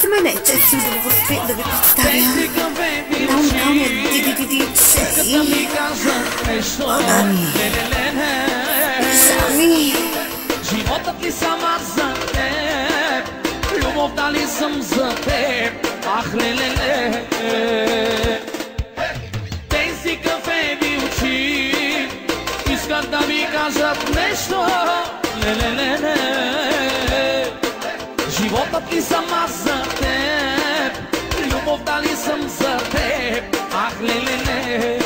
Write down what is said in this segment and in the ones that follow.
За мен е чест и удоволствие да ви представя на уникалния диджей Банани. Сами. Животът ли сама за теб, любовта ли съм за теб, ах леле. Тези кафеви очи искат да ми кажат нещо, леле. Животът ли сама за теб, любовта ли съм за теб, ах леле.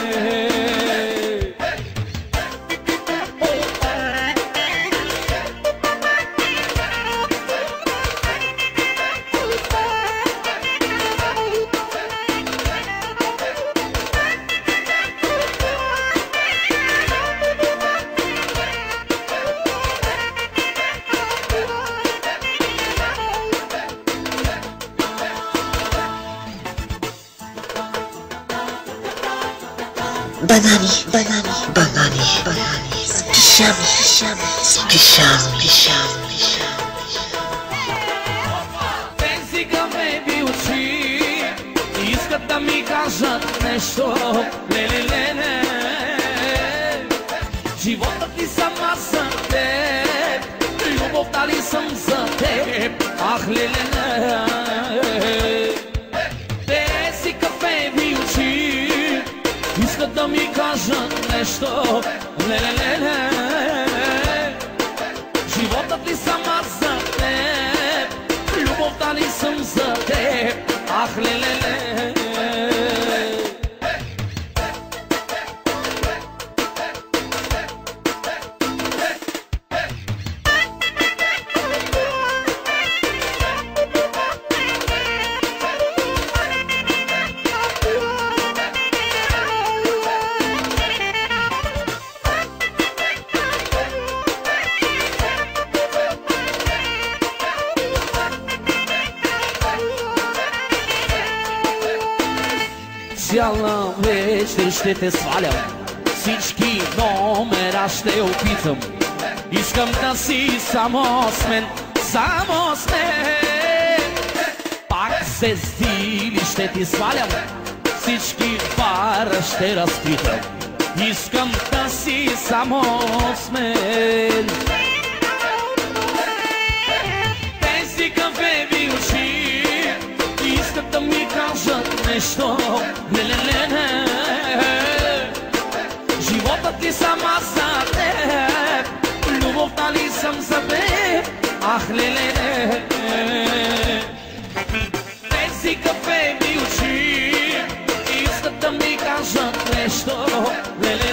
Банани. Спешами. Тези кафеви очи искат да ми кажат нещо, леле. Животът ли сама за теб, любовта ли съм за теб, ах леле. Тези кафеви очи искат да ми кажат нещо, леле. Животът ли сама за теб, любовта ли съм за теб, ах леле. Цяла вечер ще те свалям, всички номера ще опитам. Искам да си само с мен. Пак се стили ще ти свалям, всички пара ще разпитам. Искам да си само с мен. Тези кафеви очи искат да ми кажат нещо, леле. Животът ли сама за теб, любовта ли съм за теб, ах леле. Тези кафеви очи искат да ми кажат нещо, леле.